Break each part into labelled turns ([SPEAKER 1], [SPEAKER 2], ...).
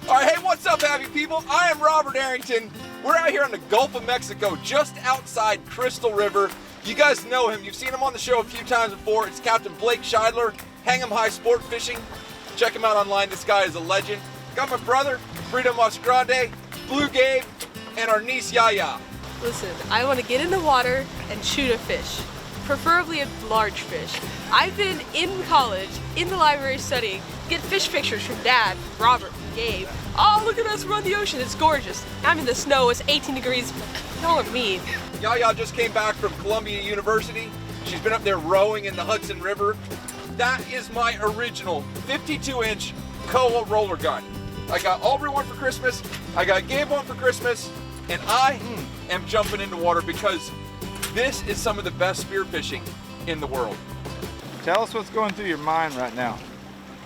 [SPEAKER 1] Alright, hey, what's up, happy people? I am Robert Arrington. We're out here in the Gulf of Mexico, just outside Crystal River. You guys know him. You've seen him on the show a few times before. It's Captain Blake Scheidler, Hang 'em High Sport Fishing. Check him out online. This guy is a legend. Got my brother, Frida Masgrande, Blue Gabe, and our niece, Yaya.
[SPEAKER 2] Listen, I want to get in the water and shoot a fish, preferably a large fish. I've been in college, in the library studying, get fish pictures from Dad, Robert, Gabe. Oh, look at us, we're on the ocean, it's gorgeous. I'm in the snow, it's 18 degrees. You know what I mean.
[SPEAKER 1] Yaya just came back from Columbia University. She's been up there rowing in the Hudson River. That is my original 52-inch Koa roller gun. I got Aubrey one for Christmas, I got Gabe one for Christmas, and I am jumping into water because this is some of the best spearfishing in the world.
[SPEAKER 3] Tell us what's going through your mind right now.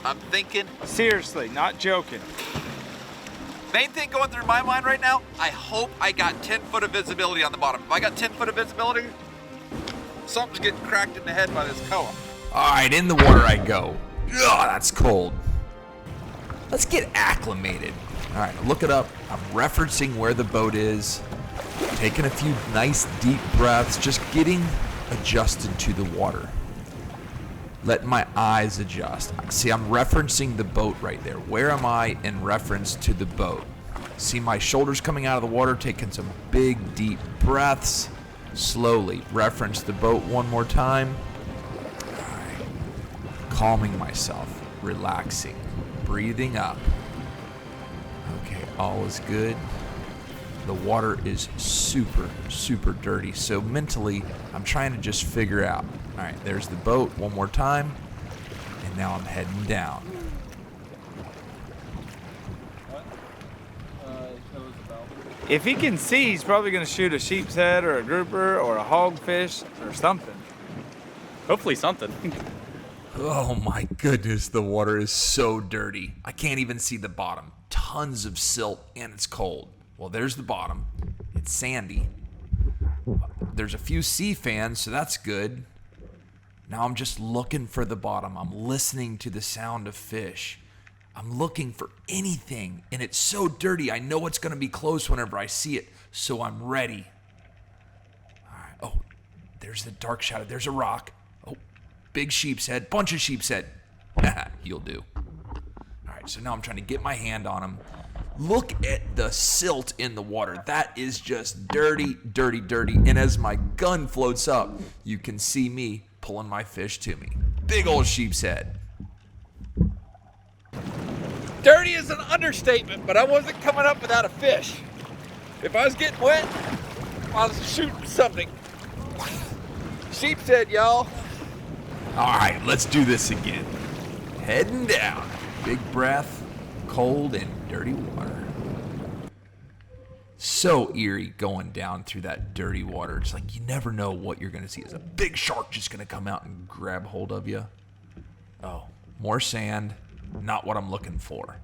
[SPEAKER 1] I'm thinking.
[SPEAKER 3] Seriously, not joking.
[SPEAKER 1] Main thing going through my mind right now, I hope I got 10 foot of visibility on the bottom. If I got 10 foot of visibility, something's getting cracked in the head by this Koa.
[SPEAKER 4] All right, in the water I go. Ugh, that's cold. Let's get acclimated. All right, look it up. I'm referencing where the boat is, taking a few nice deep breaths, just getting adjusted to the water. Letting my eyes adjust. See, I'm referencing the boat right there. Where am I in reference to the boat? See my shoulders coming out of the water, taking some big, deep breaths. Slowly reference the boat one more time. All right. Calming myself, relaxing, breathing up. Okay, all is good. The water is super, super dirty. So mentally, I'm trying to just figure out. All right, there's the boat one more time. And now I'm heading down.
[SPEAKER 3] If he can see, he's probably going to shoot a sheep's head or a grouper or a hogfish or something.
[SPEAKER 5] Hopefully something.
[SPEAKER 4] Oh my goodness, the water is so dirty. I can't even see the bottom. Tons of silt and it's cold. Well, there's the bottom. It's sandy. There's a few sea fans, so that's good. Now I'm just looking for the bottom. I'm listening to the sound of fish. I'm looking for anything, and it's so dirty. I know it's going to be close whenever I see it, so I'm ready. All right. Oh, there's the dark shadow. There's a rock. Oh, big sheep's head. Bunch of sheep's head. You'll do. All right, so now I'm trying to get my hand on him. Look at the silt in the water. That is just dirty, dirty, dirty. And as my gun floats up, you can see me pulling my fish to me. Big old sheep's head.
[SPEAKER 1] Dirty is an understatement, but I wasn't coming up without a fish. If I was getting wet, I was shooting something. Sheep's head, y'all.
[SPEAKER 4] All right, let's do this again. Heading down. Big breath, cold and dirty water. So eerie going down through that dirty water. It's like you never know what you're going to see. Is a big shark just going to come out and grab hold of you? Oh, more sand. Not what I'm looking for.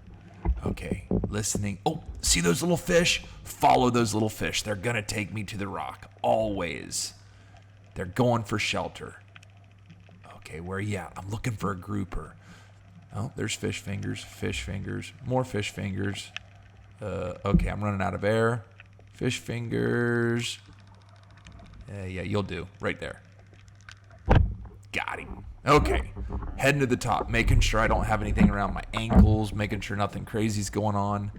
[SPEAKER 4] Okay, listening. Oh, see those little fish? Follow those little fish. They're going to take me to the rock. Always. They're going for shelter. Okay, where are you at? I'm looking for a grouper. Oh, there's fish fingers, more fish fingers. Okay, I'm running out of air. Fish fingers. Yeah, you'll do. Right there. Got him. Okay, heading to the top, making sure I don't have anything around my ankles, making sure nothing crazy's going on.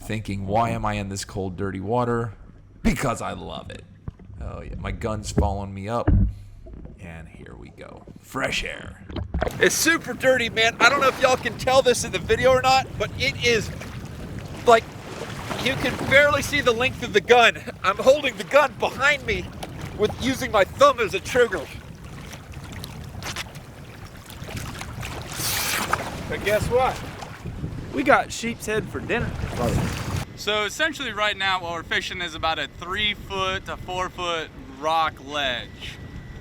[SPEAKER 4] Thinking, why am I in this cold, dirty water? Because I love it. Oh, yeah, my gun's following me up. And here we go. Fresh air.
[SPEAKER 1] It's super dirty, man. I don't know if y'all can tell this in the video or not, but it is like you can barely see the length of the gun. I'm holding the gun behind me with using my thumb as a trigger.
[SPEAKER 3] But guess what? We got sheep's head for dinner.
[SPEAKER 5] So essentially right now what we're fishing is about a 3 foot to 4 foot rock ledge.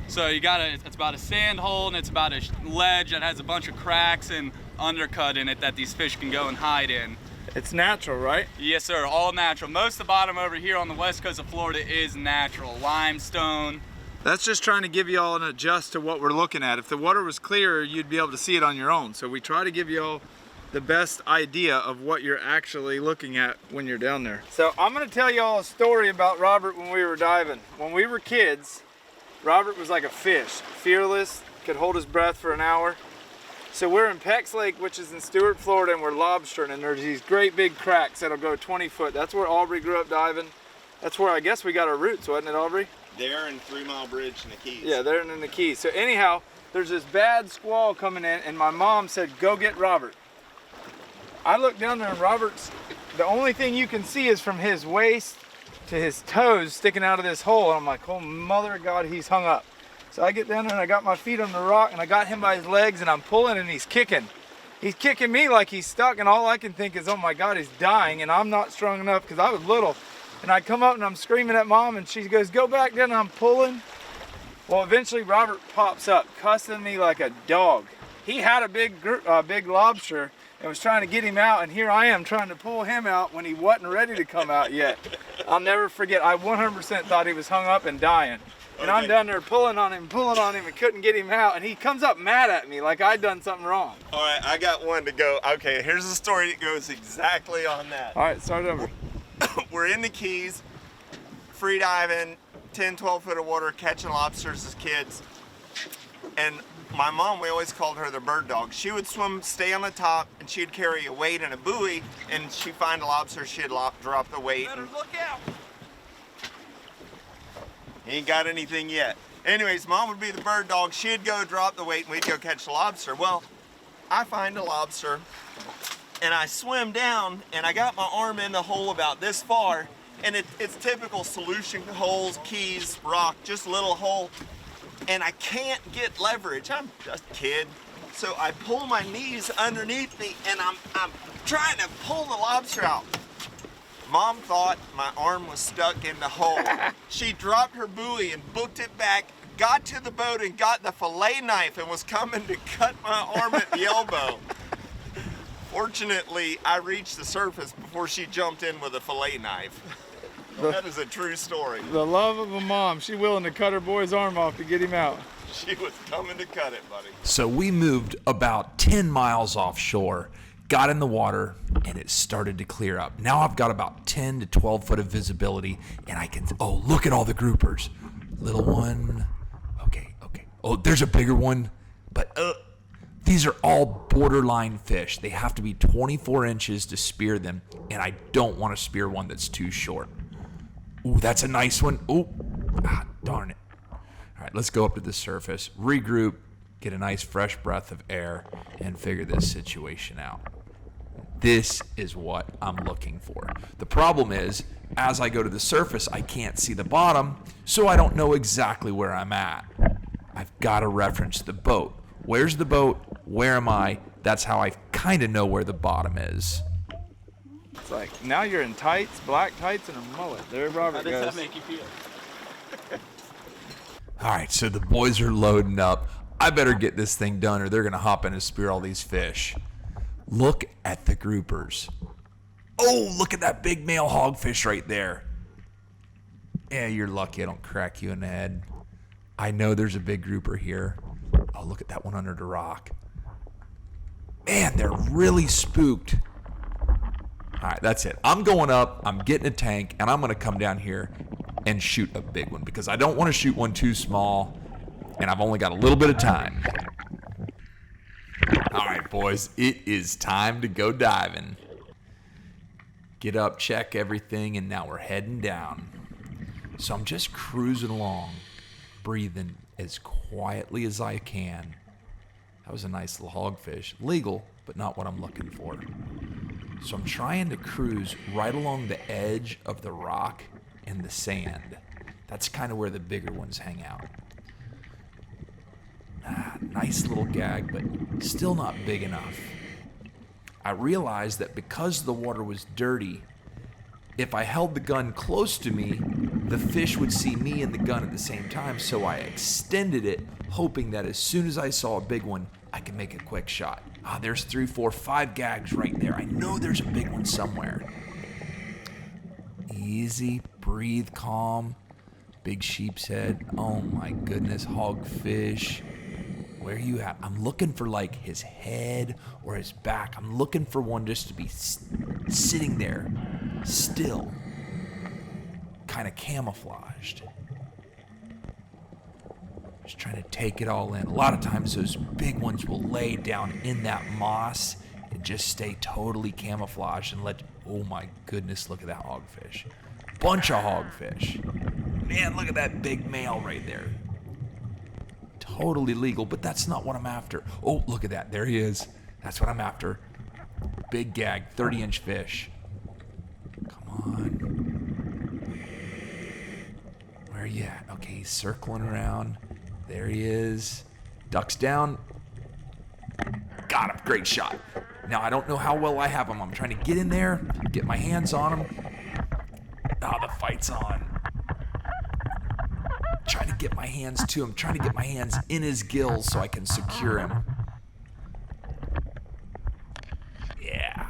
[SPEAKER 5] So it's about a sand hole and it's about a ledge that has a bunch of cracks and undercut in it that these fish can go and hide in.
[SPEAKER 3] It's natural, right?
[SPEAKER 5] Yes, sir, all natural. Most of the bottom over here on the west coast of Florida is natural, limestone.
[SPEAKER 3] That's just trying to give you all an adjust to what we're looking at. If the water was clear, you'd be able to see it on your own. So we try to give you all the best idea of what you're actually looking at when you're down there. So I'm gonna tell y'all a story about Robert when we were diving. When we were kids, Robert was like a fish, fearless, could hold his breath for an hour. So we're in Peck's Lake, which is in Stuart, Florida, and we're lobstering, and there's these great big cracks that'll go 20 foot. That's where Aubrey grew up diving. That's where I guess we got our roots, wasn't it, Aubrey?
[SPEAKER 6] There in 3 Mile Bridge in the Keys.
[SPEAKER 3] Yeah, there in the Keys. So anyhow, there's this bad squall coming in, and my mom said, go get Robert. I look down there, and Robert's, the only thing you can see is from his waist to his toes sticking out of this hole. And I'm like, oh, mother of God, he's hung up. So I get down there, and I got my feet on the rock, and I got him by his legs, and I'm pulling, and he's kicking. He's kicking me like he's stuck, and all I can think is, oh my God, he's dying, and I'm not strong enough because I was little. And I come up, and I'm screaming at Mom, and she goes, go back down, and I'm pulling. Well, eventually Robert pops up, cussing me like a dog. He had a big lobster and was trying to get him out, and here I am trying to pull him out when he wasn't ready to come out yet. I'll never forget, I 100% thought he was hung up and dying. And I'm down there pulling on him, and couldn't get him out, and he comes up mad at me like I'd done something wrong.
[SPEAKER 6] All right, I got one to go. Okay, here's a story that goes exactly on that.
[SPEAKER 3] All right, start over.
[SPEAKER 6] We're in the Keys, free diving, 10, 12 foot of water, catching lobsters as kids. And my mom, we always called her the bird dog. She would swim, stay on the top, and she'd carry a weight and a buoy, and she'd find a lobster, she'd drop the weight.
[SPEAKER 1] Better look out.
[SPEAKER 6] Ain't got anything yet. Anyways, Mom would be the bird dog. She'd go drop the weight, and we'd go catch the lobster. Well, I find a lobster, and I swim down, and I got my arm in the hole about this far, and it's typical solution holes, keys, rock, just a little hole, and I can't get leverage. I'm just a kid. So I pull my knees underneath me, and I'm trying to pull the lobster out. Mom thought my arm was stuck in the hole. She dropped her buoy and booked it back, got to the boat and got the fillet knife and was coming to cut my arm at the elbow. Fortunately, I reached the surface before she jumped in with a fillet knife. That is a true story.
[SPEAKER 3] The love of a mom. She willing to cut her boy's arm off to get him out.
[SPEAKER 6] She was coming to cut it, buddy.
[SPEAKER 4] So we moved about 10 miles offshore, got in the water, and it started to clear up. Now I've got about 10 to 12 foot of visibility, and I can, oh, look at all the groupers. Little one, okay. Oh, there's a bigger one, but these are all borderline fish. They have to be 24 inches to spear them, and I don't want to spear one that's too short. Ooh, that's a nice one. Ooh, darn it. All right, let's go up to the surface, regroup, get a nice fresh breath of air, and figure this situation out. This is what I'm looking for. The problem is, as I go to the surface, I can't see the bottom, so I don't know exactly where I'm at. I've got to reference the boat. Where's the boat? Where am I? That's how I kind of know where the bottom is.
[SPEAKER 3] It's like, now you're in tights, black tights, and a mullet. There Robert goes.
[SPEAKER 5] How does that make you feel?
[SPEAKER 4] All right, so the boys are loading up. I better get this thing done or they're going to hop in and spear all these fish. Look at the groupers. Oh, look at that big male hogfish right there. Yeah, you're lucky I don't crack you in the head. I know there's a big grouper here. Oh, look at that one under the rock. Man, they're really spooked. All right, that's it. I'm going up, I'm getting a tank, and I'm going to come down here and shoot a big one because I don't want to shoot one too small, and I've only got a little bit of time. All right, boys, it is time to go diving. Get up, check everything, and now we're heading down. So I'm just cruising along, breathing as quietly as I can. That was a nice little hogfish. Legal, but not what I'm looking for. So I'm trying to cruise right along the edge of the rock and the sand. That's kind of where the bigger ones hang out. Nice little gag, but still not big enough. I realized that because the water was dirty, if I held the gun close to me, the fish would see me and the gun at the same time, so I extended it, hoping that as soon as I saw a big one, I could make a quick shot. There's 3, 4, 5 gags right there. I know there's a big one somewhere. Easy, breathe, calm. Big sheep's head. Oh my goodness, hogfish. Where are you at? I'm looking for like his head or his back. I'm looking for one just to be sitting there, still, kind of camouflaged. Just trying to take it all in. A lot of times those big ones will lay down in that moss and just stay totally camouflaged and let, oh my goodness, look at that hogfish. Bunch of hogfish. Man, look at that big male right there. Totally legal, but that's not what I'm after. Oh, look at that. There he is. That's what I'm after. Big gag, 30-inch fish. Come on. Where are you at? Okay, he's circling around. There he is. Ducks down. Got him. Great shot. Now, I don't know how well I have him. I'm trying to get in there, get my hands on him. Ah, the fight's on. Trying to get my hands to him, trying to get my hands in his gills so I can secure him. Yeah.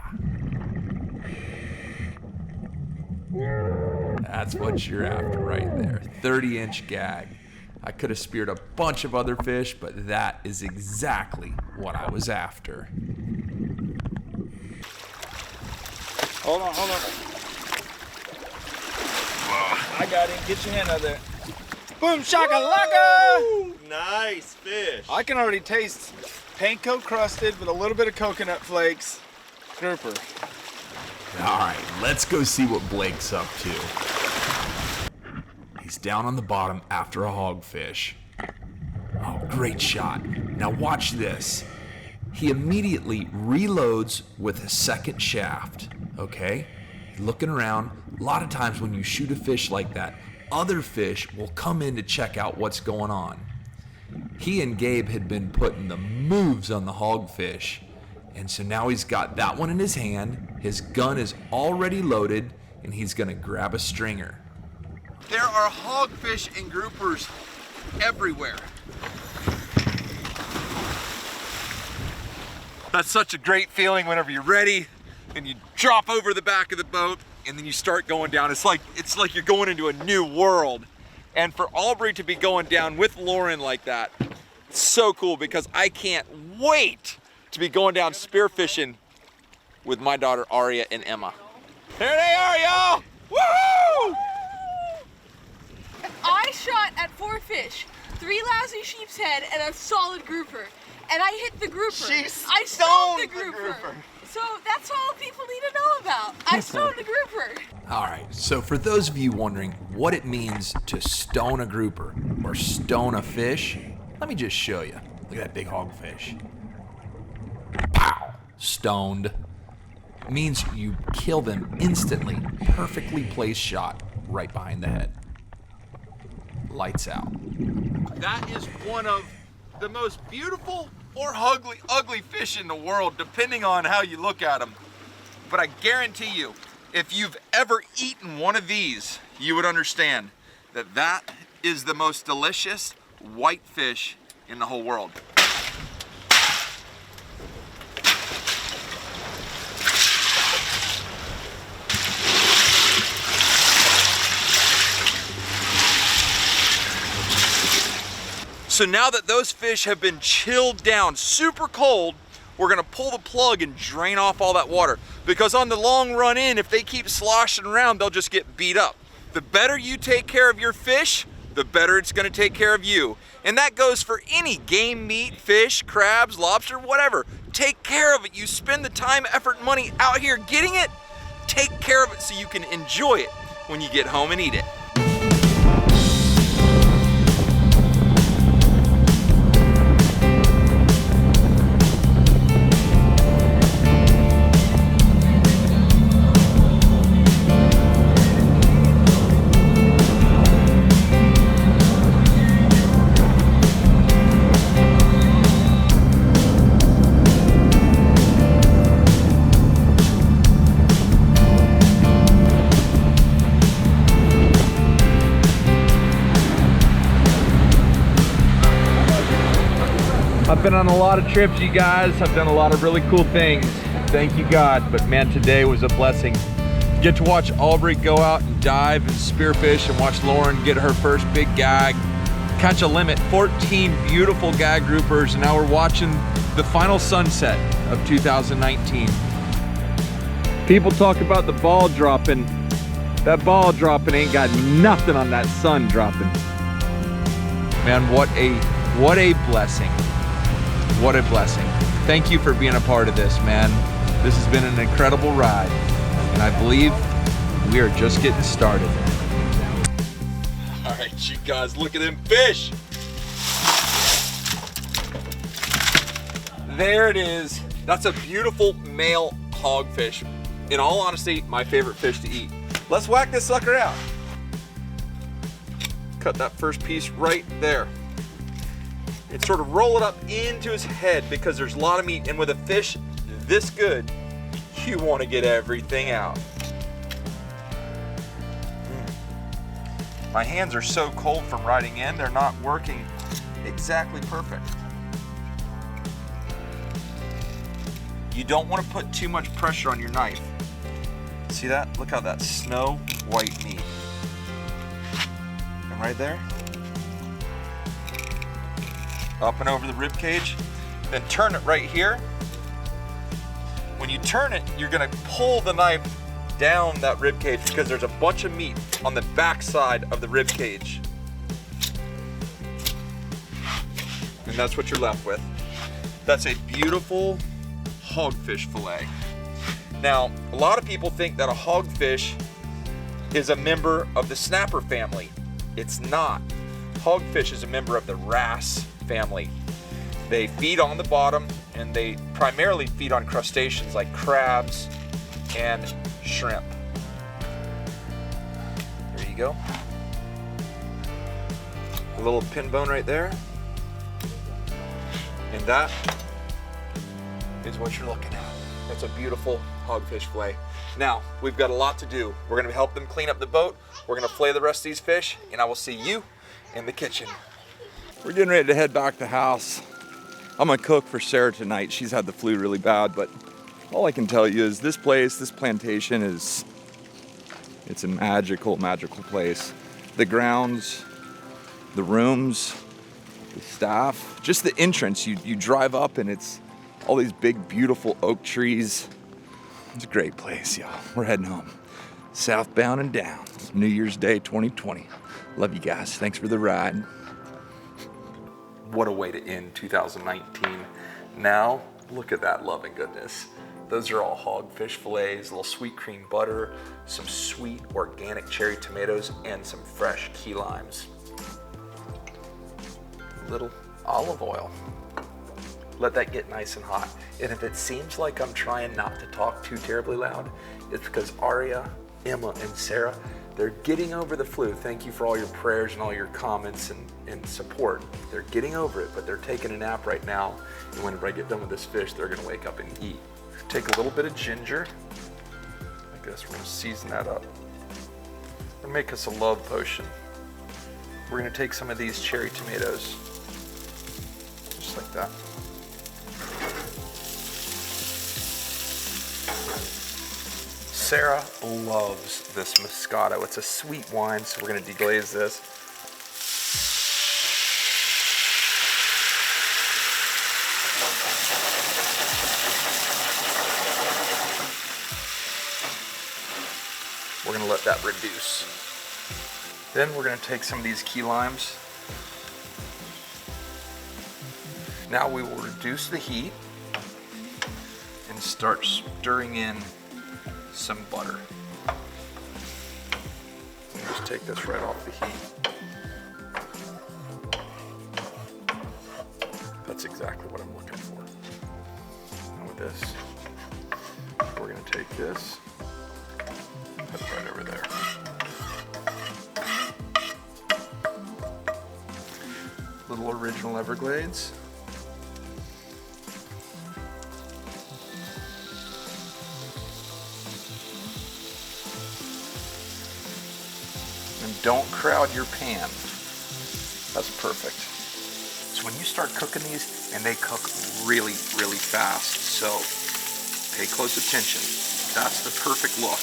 [SPEAKER 4] That's what you're after right there. 30-inch gag. I could have speared a bunch of other fish, but that is exactly what I was after.
[SPEAKER 3] Hold on. I got him. Get your hand out there. Boom shakalaka!
[SPEAKER 6] Nice fish.
[SPEAKER 3] I can already taste panko crusted with a little bit of coconut flakes. Grouper.
[SPEAKER 4] All right, let's go see what Blake's up to. He's down on the bottom after a hogfish. Oh, great shot. Now watch this. He immediately reloads with a second shaft, okay? He's looking around. A lot of times when you shoot a fish like that, other fish will come in to check out what's going on. He and Gabe had been putting the moves on the hogfish, and so now he's got that one in his hand, his gun is already loaded, and he's gonna grab a stringer.
[SPEAKER 1] There are hogfish and groupers everywhere. That's such a great feeling whenever you're ready and you drop over the back of the boat and then you start going down. It's like you're going into a new world. And for Aubrey to be going down with Lauren like that, it's so cool because I can't wait to be going down spearfishing with my daughter Aria and Emma. There they are, y'all! Woohoo!
[SPEAKER 2] I shot at 4 fish, 3 lousy sheep's head, and a solid grouper. And I hit the grouper. I stoned the grouper. So that's all people need to know about. I stoned a grouper.
[SPEAKER 4] All right, so for those of you wondering what it means to stone a grouper or stone a fish, let me just show you. Look at that big hogfish. Pow! Stoned. It means you kill them instantly. Perfectly placed shot right behind the head. Lights out.
[SPEAKER 1] That is one of the most beautiful or ugly fish in the world, depending on how you look at them. But I guarantee you, if you've ever eaten one of these, you would understand that that is the most delicious white fish in the whole world. So now that those fish have been chilled down super cold, we're gonna pull the plug and drain off all that water. Because on the long run in, if they keep sloshing around, they'll just get beat up. The better you take care of your fish, the better it's gonna take care of you. And that goes for any game meat, fish, crabs, lobster, whatever. Take care of it. You spend the time, effort, and money out here getting it, take care of it so you can enjoy it when you get home and eat it.
[SPEAKER 7] I've been on a lot of trips, you guys. I've done a lot of really cool things. Thank you, God. But man, today was a blessing. Get to watch Aubrey go out and dive and spearfish and watch Lauren get her first big gag. catch a limit, 14 beautiful gag groupers, and now we're watching the final sunset of 2019. People talk about the ball dropping. That ball dropping ain't got nothing on that sun dropping. Man, what a blessing. What a blessing. Thank you for being a part of this, man. This has been an incredible ride, and I believe we are just getting started.
[SPEAKER 1] All right, you guys, look at them fish. There it is. That's a beautiful male hogfish. In all honesty, my favorite fish to eat. Let's whack this sucker out. Cut that first piece right there. And sort of roll it up into his head because there's a lot of meat. And with a fish this good, you want to get everything out. My hands are so cold from riding in, they're not working exactly perfect. You don't want to put too much pressure on your knife. See that? Look how that snow white meat. And right there, up and over the rib cage, then turn it right here. When you turn it, you're gonna pull the knife down that rib cage because there's a bunch of meat on the back side of the rib cage. And that's what you're left with. That's a beautiful hogfish fillet. Now, a lot of people think that a hogfish is a member of the snapper family. It's not. Hogfish is a member of the wrasse family. They feed on the bottom, and they primarily feed on crustaceans like crabs and shrimp. There you go. A little pin bone right there. And that is what you're looking at. That's a beautiful hogfish fillet. Now, we've got a lot to do. We're gonna help them clean up the boat. We're gonna fillet the rest of these fish, and I will see you in the kitchen.
[SPEAKER 7] We're getting ready to head back to the house. I'm gonna cook for Sarah tonight. She's had the flu really bad, but all I can tell you is this place, this plantation it's a magical, magical place. The grounds, the rooms, the staff, just the entrance. You drive up and it's all these big, beautiful oak trees. It's a great place, y'all. We're heading home. Southbound and down. New Year's Day 2020. Love you guys. Thanks for the ride.
[SPEAKER 1] What a way to end 2019. Now, look at that love and goodness. Those are all hogfish fillets, a little sweet cream butter, some sweet organic cherry tomatoes, and some fresh key limes. A little olive oil. Let that get nice and hot. And if it seems like I'm trying not to talk too terribly loud, it's because Aria, Emma, and Sarah, they're getting over the flu. Thank you for all your prayers and all your comments and support. They're getting over it, but they're taking a nap right now. And whenever I get done with this fish, they're gonna wake up and eat. Take a little bit of ginger. I guess we're gonna season that up. And make us a love potion. We're gonna take some of these cherry tomatoes, just like that. Sarah loves this Moscato. It's a sweet wine, so we're gonna deglaze this. We're gonna let that reduce. Then we're gonna take some of these key limes. Now we will reduce the heat and start stirring in some butter. Just take this right off the heat. That's exactly what I'm looking for. And with this, we're gonna take this, put it right over there. Little original Everglades. And don't crowd your pan. That's perfect. So when you start cooking these, and they cook really, really fast, so pay close attention. That's the perfect look.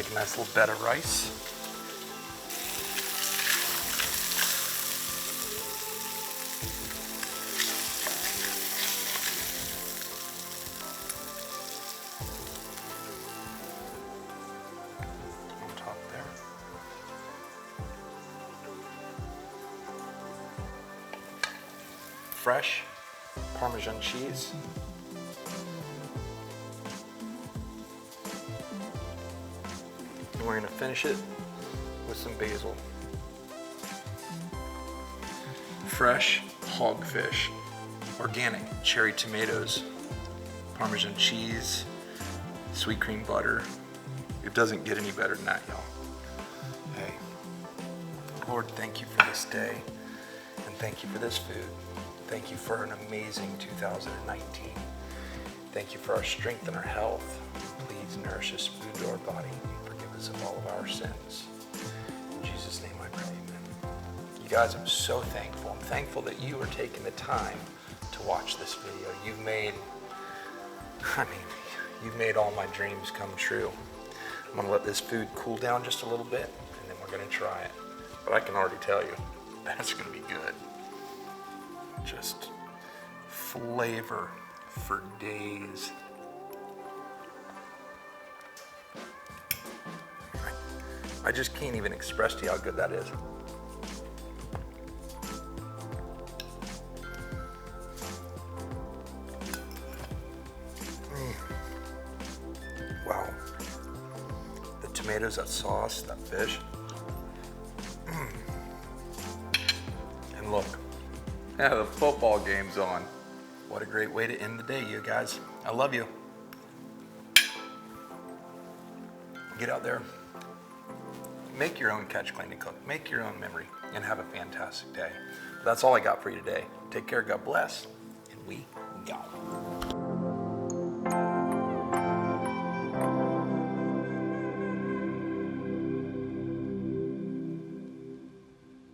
[SPEAKER 4] Make a nice little bed of rice. On top there. Fresh Parmesan cheese. And we're going to finish it with some basil. Fresh hogfish, organic cherry tomatoes, Parmesan cheese, sweet cream butter. It doesn't get any better than that, y'all. Hey, Lord, thank you for this day, and thank you for this food. Thank you for an amazing 2019. Thank you for our strength and our health. Please nourish us food to our body. Forgive us of all of our sins. In Jesus' name I pray, amen. You guys, I'm so thankful. I'm thankful that you are taking the time to watch this video. You've made all my dreams come true. I'm gonna let this food cool down just a little bit, and then we're gonna try it. But I can already tell you, that's gonna be good. Just flavor for days. I just can't even express to you how good that is. Wow. The tomatoes, that sauce, that fish. And look. Yeah, the football game's on. What a great way to end the day, you guys. I love you. Get out there. Make your own catch, clean, and cook. Make your own memory and have a fantastic day. That's all I got for you today. Take care, God bless, and we go.